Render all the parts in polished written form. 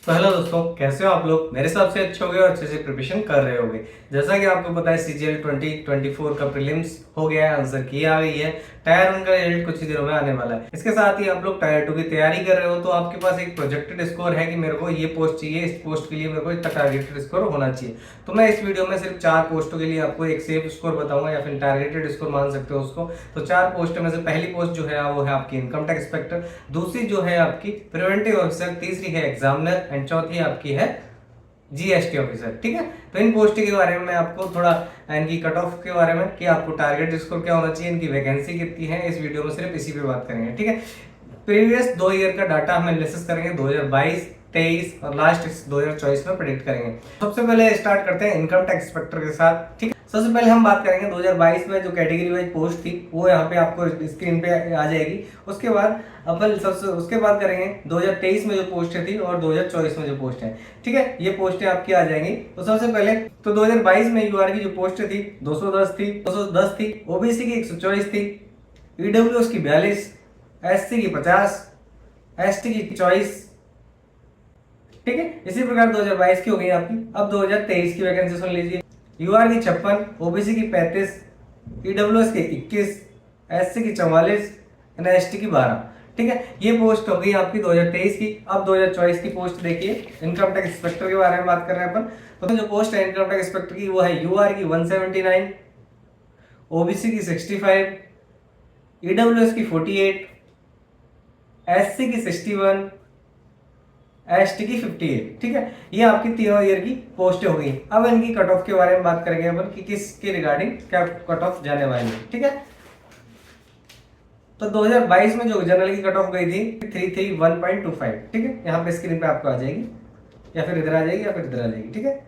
तो हेलो दोस्तों, कैसे हो आप लोग। मेरे हिसाब से अच्छे हो गए और अच्छे से प्रिपरेशन कर रहे होगे। जैसा कि आपको पता है CGL 2024 का प्रीलिम्स हो गया है, आंसर की आ गई है। टायर 1 का रिजल्ट कुछ ही दिनों में आने वाला है। इसके साथ ही आप लोग टायर 2 की तैयारी कर रहे हो तो आपके पास एक प्रोजेक्टेड स्कोर है कि मेरे को ये पोस्ट चाहिए, इस पोस्ट के लिए मेरे को इतना टारगेटेड स्कोर होना चाहिए। तो मैं इस वीडियो में सिर्फ 4 पोस्टों के लिए आपको एक सेफ स्कोर बताऊंगा या फिर टारगेटेड स्कोर मान सकते हो उसको। तो 4 पोस्ट में से पहली पोस्ट जो है वो है आपकी इनकम टैक्स इंस्पेक्टर, दूसरी जो है आपकी प्रिवेंटिव ऑफिसर, तीसरी है एग्जामिनर एंड चौथी आपकी है GST ऑफिसर। ठीक है, तो इन पोस्ट के बारे में मैं आपको थोड़ा इनकी कट ऑफ के बारे में कि आपको टारगेट स्कोर क्या होना चाहिए, इनकी वैकेंसी कितनी है, इस वीडियो में सिर्फ इसी पे बात करेंगे। ठीक है, प्रीवियस 2 ईयर का डाटा हम एनालिसिस करेंगे, 2022, 23 और लास्ट 2024 में प्रेडिक्ट करेंगे। सबसे पहले स्टार्ट करते हैं इनकम टैक्स इंस्पेक्टर के साथ। ठीक है, सबसे पहले हम बात करेंगे 2022 में जो कैटेगरी वाइज पोस्ट थी वो यहाँ पे आपको स्क्रीन पे आ जाएगी। उसके बाद अपन सबसे उसके बाद करेंगे 2023 में जो पोस्ट थी और 2024 में जो पोस्ट है। ठीक है, ये पोस्टें आपकी आ जाएंगी। तो सबसे पहले तो 2022 में यूआर की जो पोस्ट थी 210 थी, ओबीसी की 124 थी, ईडब्ल्यूएस की 42, एससी की 50, एसटी की 24। ठीक है, इसी प्रकार 2022 की हो गई आपकी। अब 2023 की वैकेंसी सुन लीजिए। यूआर की 56, ओबीसी की 35, ईडब्ल्यूएस की 21, एससी की 44, एसटी की 12। ठीक है, ये पोस्ट हो गई आपकी 2023 की। अब 2024 की पोस्ट देखिए, इनकम टैक्स इंस्पेक्टर के बारे में बात कर रहे हैं अपन। तो जो पोस्ट है इनकम टैक्स इंस्पेक्टर की वो है यूआर की 179, ओबीसी की 65, ईडब्ल्यूएस की 48, एससी की 61, एसटी की 58। ठीक है, ये आपकी तीनों ईयर की पोस्टें हो गई। अब इनकी कट ऑफ के बारे में बात करेंगे अपन कि किसके रिगार्डिंग क्या कट ऑफ जाने वाली है। ठीक है, तो 2022 में जो जनरल की कट ऑफ गई थी 331.25। ठीक है, यहाँ पे स्क्रीन पे आपको आ जाएगी या फिर इधर आ जाएगी या फिर इधर आ जाएगी। ठीक है,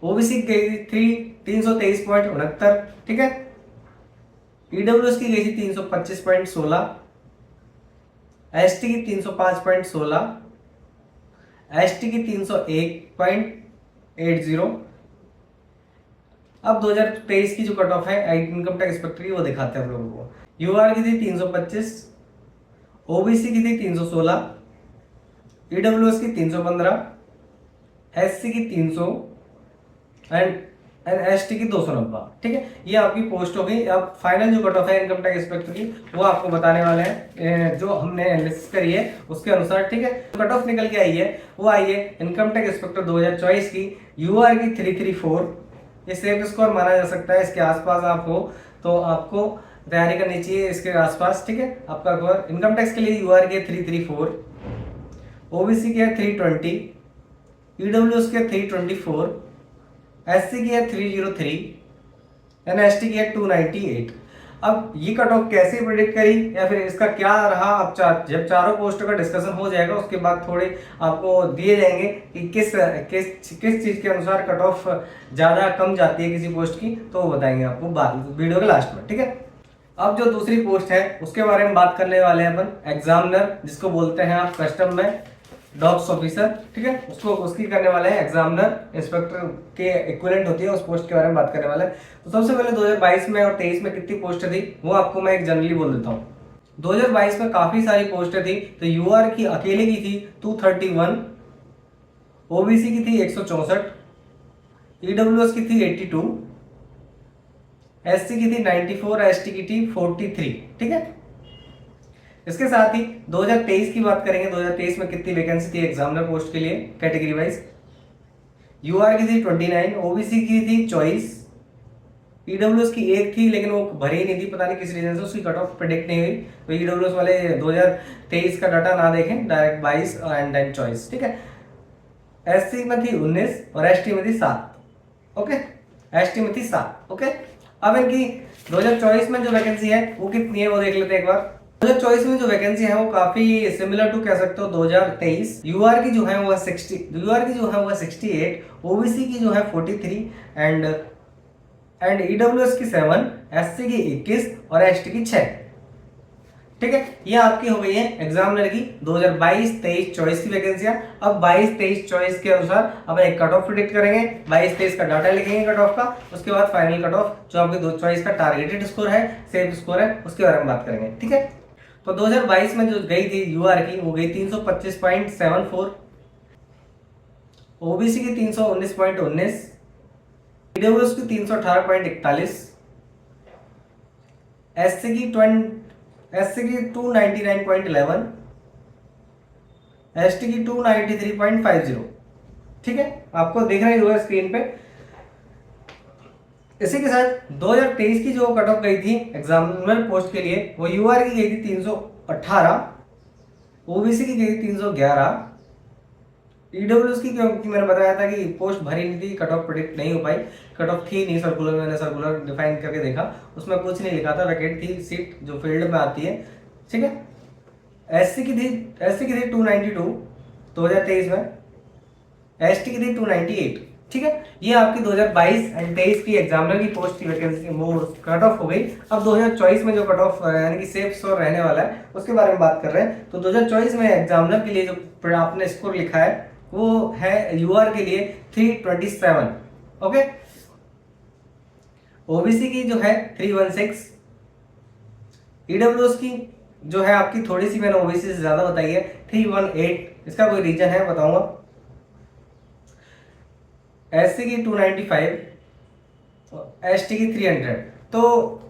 ओबीसी गई थी 323.69। ठीक है, ईडब्ल्यूएस की गई थी 325.16, एसटी की 305.16, एसटी की 301.80। अब 2023 की जो कट ऑफ है इनकम टैक्स इंस्पेक्टर की वो दिखाते हैं हम लोगों को। यूआर की थी 325, ओबीसी की थी 316, ईडब्ल्यूएस की 315, एससी की 300 एंड एसटी की 290। ठीक है, ये आपकी पोस्ट हो गई। अब फाइनल जो कट ऑफ है इनकम टैक्स इंस्पेक्टर की वो आपको बताने वाले हैं जो हमने एनालिसिस करी है उसके अनुसार। ठीक है, कट ऑफ निकल के आई है वो आई है इनकम टैक्स इंस्पेक्टर 2024 की यूआर की 334। ये सेफ स्कोर माना जा सकता है, इसके आसपास आप हो तो आपको तैयारी करनी चाहिए इसके आसपास। ठीक है, आपका कवर इनकम टैक्स के लिए यूआर की 334, ओबीसी की है 320, ईडब्ल्यूएस के 324, एससी की है 303 एंड एसटी की है 298। अब ये कट ऑफ कैसे प्रेडिक्ट करी या फिर इसका क्या रहा, अब जब चारों पोस्टों का डिस्कशन हो जाएगा उसके बाद थोड़े आपको दिए जाएंगे कि किस किस किस चीज के अनुसार कट ऑफ ज्यादा कम जाती है किसी पोस्ट की, तो वो बताएंगे आपको बाद वीडियो के लास्ट में। ठीक है, अब जो दूसरी पोस्ट है उसके बारे में बात करने वाले हैं अपन, एग्जामिनर, जिसको बोलते हैं आप कस्टम में डॉक्स ऑफिसर। ठीक है, उसको उसकी करने वाले हैं एग्जामिनर इंस्पेक्टर के इक्विवेलेंट होती है उस पोस्ट के बारे में बात करने वाले हैं। तो सबसे पहले 2022 में और 23 में कितनी पोस्ट थी वो आपको मैं एक जनरली बोल देता हूँ। 2022 में काफी सारी पोस्टें थी। तो यूआर की अकेले की थी 231, ओबीसी की थी 164, ईडब्ल्यूएस की थी 82, एससी की थी 94, एसटी की थी 43। ठीक है, इसके साथ ही 2023 की बात करेंगे। 2023 में कितनी वैकेंसी थी एग्जामिनर पोस्ट के लिए कैटेगरी वाइज। यूआर की थी 29, ओबीसी की थी 24, ईडब्ल्यूएस की एक थी लेकिन वो भरी ही नहीं थी, पता नहीं किस रीजन से उसकी कट ऑफ प्रेडिक्ट नहीं हुई। तो ईडब्ल्यूएस वाले 2023 का डाटा ना देखें, डायरेक्ट 22 एंड देन चॉइस। ठीक है, एससी में थी 19 और एसटी में थी 7। ओके, एसटी में थी 7। ओके, अब इनकी 2024 में जो वैकेंसी है वो कितनी है वो देख लेते हैं एक बार। 2024 में जो वैकेंसी है वो काफी सिमिलर टू कह सकते हो 2023। यूआर की जो है वो 68, ओबीसी की जो है 43 एंड ईडब्ल्यूएस की 7, एससी की 21 और एसटी की 6। ठीक है, ये आपकी हो गई है एग्जामिनर की 2022, 23, 24 की वैकेंसियां। अब 22, 23, 24 के अनुसार अब एक कट ऑफ प्रेडिक्ट करेंगे, 22, 23 का डाटा लिखेंगे कट ऑफ का, उसके बाद फाइनल कट ऑफ जो आपकी 2024 का टारगेटेड स्कोर है, सेफ स्कोर है, उसके बारे में बात करेंगे। ठीक है, तो 2022 में जो गई थी यूआर की वो गई 325.74, ओबीसी की 319.19, ईडब्ल्यूएस की 318.41, एससी की 299.11, एसटी की 293.50। ठीक है, आपको देख रहे होगा स्क्रीन पे। इसी के साथ 2023 की जो कट ऑफ गई थी एग्जामिनर पोस्ट के लिए, वो यूआर की गई थी 318, ओबीसी की गई 311, ईडब्ल्यूएस की, क्योंकि मैंने बताया था कि पोस्ट भरी नहीं थी, कट ऑफ प्रेडिक्ट नहीं हो पाई, कट ऑफ थी नहीं सर्कुलर में, मैंने सर्कुलर डिफाइन करके देखा, उसमें कुछ नहीं लिखा था, वैकेंट थी सीट जो फील्ड में आती है। ठीक है, एससी की थी 292 2023 में, एसटी की थी 298। ठीक है, ये आपकी 2022 एंड 23 की एग्जामिनर की पोस्ट की वैकेंसी वो कट ऑफ हो गई। अब 2024 में जो कट ऑफ यानी कि सेफ स्कोर रहने वाला है उसके बारे में बात कर रहे हैं। तो 2024 में एग्जामिनर के लिए जो आपने स्कोर लिखा है वो है यूआर के लिए 327। ओके, ओबीसी की जो है 316, ईडब्ल्यूएस की जो है आपकी थोड़ी सी मैंने ओबीसी से ज्यादा बताई है 318। इसका कोई रीजन है बताऊंगा। एससी की 295, एसटी की 300। तो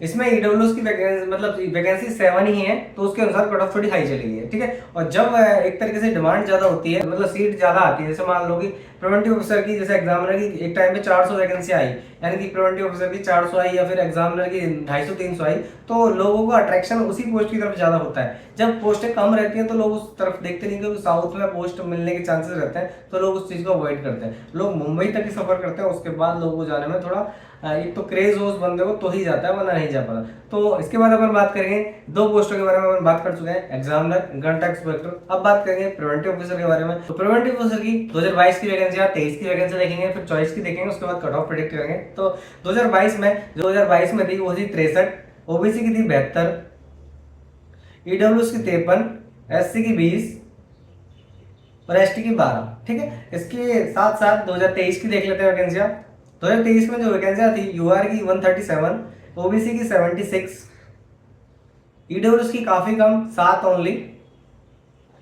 इसमें ईडब्ल्यूएस की वैकेंसी मतलब वैकेंसी 7 ही है, तो उसके अनुसार कट ऑफ थोड़ी हाई चली गई है। ठीक है, और जब एक तरीके से डिमांड ज्यादा होती है, मतलब सीट ज्यादा आती है, जैसे मान लो कि प्रिवेंटिव ऑफिसर की, जैसे एग्जामिनर की एक टाइम पे 400 वैकेंसी आई, यानी कि प्रिवेंटिव ऑफिसर की 400 आई या फिर एग्जामिनर की 250-300 आई, तो लोगों का अट्रैक्शन उसी पोस्ट की तरफ ज्यादा होता है। जब पोस्टें कम रहती हैं तो लोग उस तरफ देखते नहीं, क्योंकि साउथ में पोस्ट मिलने के चांसेस रहते हैं, तो लोग उस चीज को अवॉइड करते हैं। लोग मुंबई तक ही सफर करते हैं, उसके बाद लोगों को जाने में थोड़ा एक तो क्रेज हो उस बंदे को तो ही जाता है, वरना नहीं जा पाता। तो इसके बाद अपन बात करेंगे दो पोस्टों के बारे में, अपन बात कर चुके हैं, एग्जामिनर, इनकम टैक्स इंस्पेक्टर। अब बात करेंगे प्रिवेंटिव ऑफिसर के बारे में। तो प्रिवेंटिव ऑफिसर की 2022 की वैकेंसी, 23 की वैकेंसी देखेंगे, फिर 24 की देखेंगे, उसके बाद कट ऑफ प्रेडिक्ट करेंगे। तो 2022 में थी वो थी 63, ओबीसी की थी 72, ईडब्ल्यूएस की 53, एससी की 20 और एसटी की 12। ठीक है, इसके साथ साथ 2023 की देख लेते हैं वैकेंसियां। 2023 में जो वैकेंसियां थी, यूआर की 137, ओबीसी की 76, ईडब्ल्यूएस की काफी कम 7 ओनली,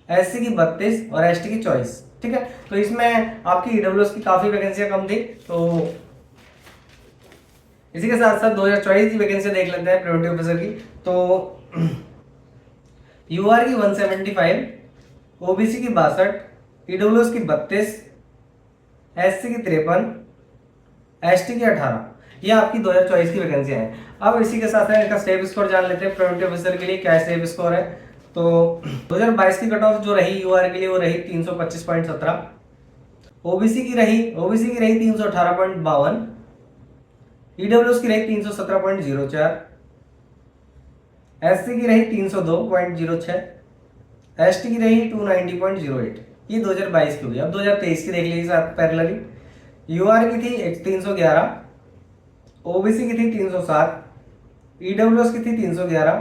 एससी की 32 और एसटी की 24। ठीक है, तो इसमें आपकी ईडब्ल्यूएस की काफी वैकेंसियां कम थी। तो इसी के साथ साथ 2024 की वैकेंसी देख लेते हैं प्रिवेंटिव ऑफिसर की। तो यूआर की 175, ओबीसी की 62, ईडब्ल्यूएस की 32, एससी की 53, एसटी की 18। ये आपकी 2024 की वैकेंसी है। अब इसी के साथ इनका स्टेप स्कोर जान लेते हैं प्रिवेंटिव ऑफिसर के लिए क्या स्टेप स्कोर है। तो 2022 की कट ऑफ जो रही यूआर के लिए वो रही 325.17, ओबीसी की रही 318.52, ईडब्ल्यूएस की रही 317.04, एससी की रही 302.06, एसटी की रही 290.08। ये 2022 की हुई। अब 2023 की देख लीजिए साथ पैरेलली। यूआर की थी 311, ओबीसी की थी 307, ईडब्ल्यूएस की थी 311।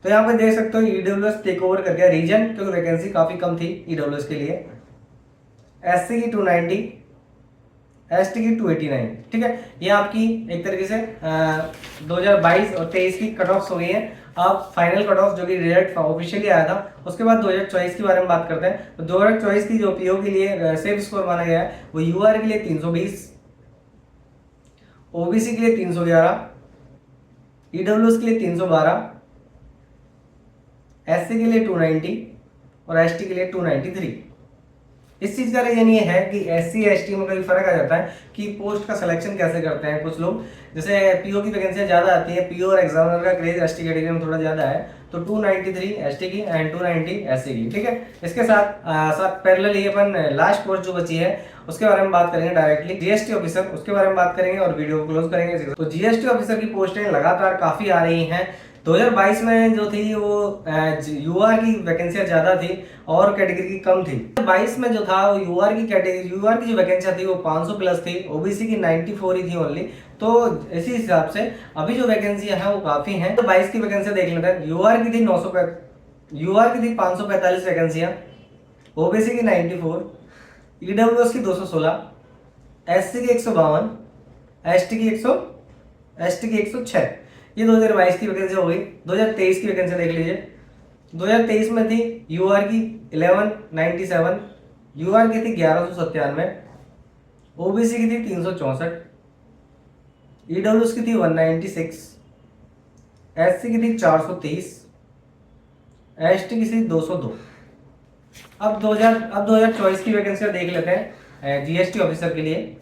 तो यहाँ पे देख सकते हो ईडब्ल्यूएस टेक ओवर कर गया रीजन, क्योंकि वैकेंसी काफी कम थी ईडब्ल्यूएस के लिए। एससी की 290, एसटी की 289। ठीक है, ये आपकी एक तरीके से 2022 और 23 की कट ऑफ हो गई है। अब फाइनल कट ऑफ जो कि रिजल्ट ऑफिशियली आया था, उसके बाद 2024 के बारे में बात करते हैं। तो 2024 की जो पीओ के लिए सेफ स्कोर माना गया है वो यूआर के लिए 320, ओबीसी के लिए 311, ईडब्ल्यूएस के लिए 312, एससी के लिए 290 और एसटी के लिए 293। इस चीज का रीजन ये है कि एससी एसटी में कभी फर्क आ जाता है कि पोस्ट का सिलेक्शन कैसे करते हैं कुछ लोग। जैसे पीओ की वैकेंसियां ज्यादा आती है, पीओ और एग्जामिनर का क्रेज एसटी कैटेगरी में थोड़ा ज्यादा है, तो 293 एसटी की एंड 290 एससी की। ठीक है, इसके साथ पैरेलली अपन लास्ट पोस्ट जो बची है उसके बारे में बात करेंगे डायरेक्टली, जीएसटी ऑफिसर, उसके बारे में बात करेंगे और वीडियो को क्लोज करेंगे। तो जीएसटी ऑफिसर की पोस्टें लगातार काफी आ रही हैं। 2022 में जो थी वो यूआर की वैकेंसियां ज्यादा थी और कैटेगरी की कम थी। 22 में जो था वो यूआर की जो वैकेंसियां थी वो 500 प्लस थी, ओबीसी की 94 ही थी ओनली। तो इसी हिसाब से अभी जो वैकेंसियां हैं वो काफी हैं। तो 22 की वैकेंसियां देख लेते हैं। यूआर की थी 545 वैकेंसियां, ओबीसी की 94, ईडब्ल्यूएस की 216, एससी की 152, एसटी की 106। ये 2022 की वैकेंसी हो गई। 2023 की वैकेंसी देख लीजिए। 2023 में थी यूआर की 1197, यूआर की थी 1197, ओबीसी की थी 364, ईडब्ल्यूएस की थी 196, एससी की थी 430, एसटी की थी 202। अब 2024 की वैकेंसी देख लेते हैं जीएसटी ऑफिसर के लिए।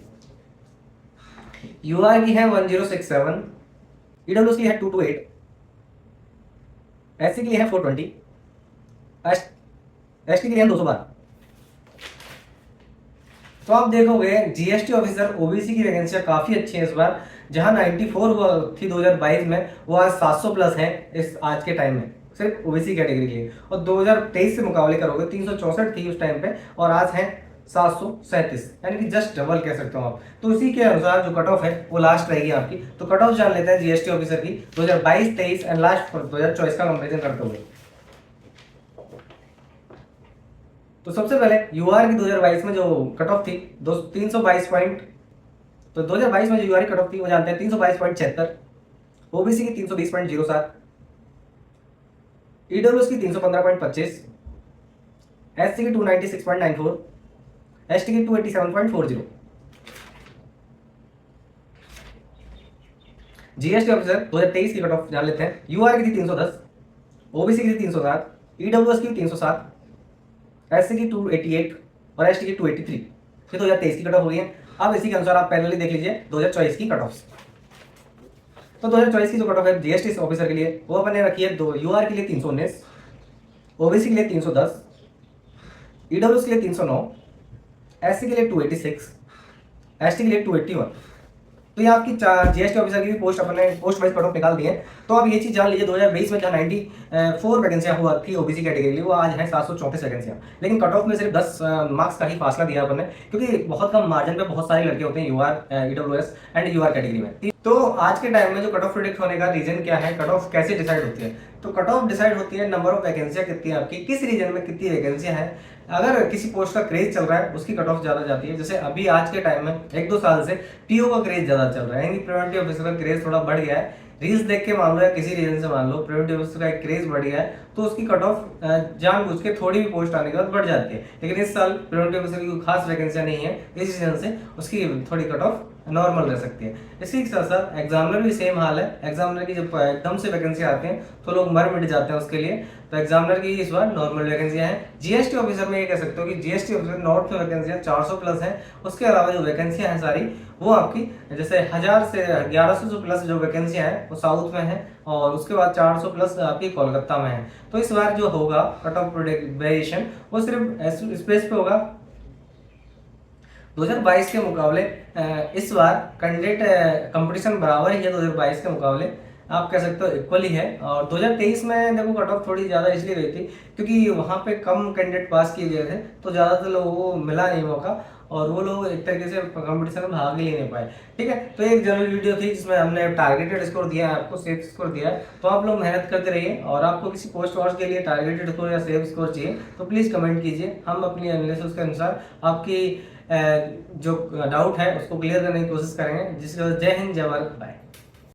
यूआर की है 1067, ईडब्ल्यूएस की है 228, एससी के लिए है 420, एसटी के लिए है 212। तो आप देखोगे जीएसटी ऑफिसर ओबीसी की वैकेंसियां काफी अच्छी हैं इस बार। जहां 94 हुआ थी 2022 में, वो आज 700 प्लस है इस आज के टाइम में, सिर्फ ओबीसी कैटेगरी के लिए। और 2023 से मुकाबले करोगे 364 थी उस टाइम पे और आज है 737, यानी कि जस्ट डबल कह सकते हो आप। तो इसी के अनुसार जो कट ऑफ है वो लास्ट रहेगी आपकी। तो कट ऑफ जान लेते हैं जीएसटी ऑफिसर की 2022, 23 एंड लास्ट 2024 का कंपेरिजन करते हुए। तो सबसे पहले यूआर की 2022 में जो कट ऑफ थी 322 पॉइंट, तो 2022 में जो यूआर की कट ऑफ थी वो जानते हैं 322.76, ओबीसी की 320.07, ईडब्ल्यूएस की 315.25, एससी की 296.94, एसटी की 287.40। जीएसटी ऑफिसर 2023 की कट ऑफ जान लेते हैं। यूआर की थी 310, ओबीसी की थी 307, ईडब्ल्यूएस की 307, एससी की 288 और एसटी की 283। फिर 2023 की कट ऑफ हो गई है। अब इसी के अनुसार आप पैरेलली देख लीजिए 2024 की कट ऑफ। तो 2024 की जो कट ऑफ है जीएसटी ऑफिसर के लिए वो अपने रखी है यूआर के लिए 319, ओबीसी के लिए 310, ईडब्ल्यूएस के लिए 309, एससी के लिए 286, एसटी के लिए 281। तो ये आपकी जीएसटी ऑफिसर की भी पोस्ट अपने पोस्ट वाइज कट ऑफ निकाल दिए। तो आप ये चीज जान लीजिए 2020 में जहाँ 94 वैकेंसियां हुआ थी ओबीसी कैटेगरी, वो आज है 734 वैकेंसियां। लेकिन कट ऑफ में सिर्फ 10 मार्क्स का ही फासला दिया अपन ने, क्योंकि बहुत कम मार्जिन पे बहुत सारे लड़के होते हैं UR, EWS and UR category में। तो आज के टाइम में जो कट ऑफ प्रिडिक्ट होने का रीजन क्या है, कट ऑफ कैसे डिसाइड होती है? तो कट ऑफ डिसाइड होती है नंबर ऑफ वैकेंसियां कितनी है आपकी, किस रीजन में कितनी वैकेंसियां हैं। अगर किसी पोस्ट का क्रेज चल रहा है उसकी कट ऑफ ज्यादा जाती है। जैसे अभी आज के टाइम में 1-2 साल से पीओ का क्रेज ज्यादा चल रहा है, यानी प्रिवेंटिव ऑफिसर का क्रेज थोड़ा बढ़ गया है। रील्स देख के मान लो या किसी रीजन से मान लो प्रिवेंटिव ऑफिसर का एक क्रेज बढ़ गया है, तो उसकी कट ऑफ जानबूझ के थोड़ी भी पोस्ट आने के बाद बढ़ जाती है। लेकिन इस साल प्रिवेंटिव ऑफिसर की खास वैकेंसियां नहीं है, इस रीजन से उसकी थोड़ी कट ऑफ नॉर्मल रह सकती है। इसी के साथ साथ एग्जामिनर भी सेम हाल है। एग्जामिनर की जब एकदम से वैकेंसी आती है तो लोग मर मिट जाते हैं उसके लिए। तो एग्जामिनर की इस बार नॉर्मल वैकेंसियां हैं। जीएसटी ऑफिसर में ये कह सकते हो कि जीएसटी ऑफिसर नॉर्थ में वैकेंसियां 400 प्लस हैं। उसके अलावा जो वैकेंसियां हैं सारी वो आपकी जैसे 1000 से 1100 प्लस जो वैकेंसियां हैं वो साउथ में है, और उसके बाद 400 प्लस आपकी कोलकाता में है। तो इस बार जो होगा कट ऑफ वेरिएशन वो सिर्फ स्पेस पे होगा। 2022 के मुकाबले इस बार कैंडिडेट कंपटीशन बराबर ही है। 2022 के मुकाबले आप कह सकते हो इक्वली है। और 2023 में देखो कट ऑफ थोड़ी ज़्यादा इसलिए रही थी क्योंकि वहाँ पे कम कैंडिडेट पास किए गए थे, तो ज़्यादातर लोगों को मिला नहीं मौका और वो लोग एक तरीके से कंपटीशन में भाग ही नहीं पाए। ठीक है, तो एक जनरल वीडियो थी जिसमें हमने टारगेटेड स्कोर दिया है, आपको सेफ स्कोर दिया है। तो आप लोग मेहनत करते रहिए, और आपको किसी पोस्ट वॉस्ट के लिए टारगेटेड स्कोर या सेफ स्कोर चाहिए तो प्लीज़ कमेंट कीजिए। हम अपनी एनालिसिस के अनुसार आपकी जो डाउट है उसको क्लियर करने की कोशिश करेंगे। जिसके जय हिंद, जय भारत, बाय।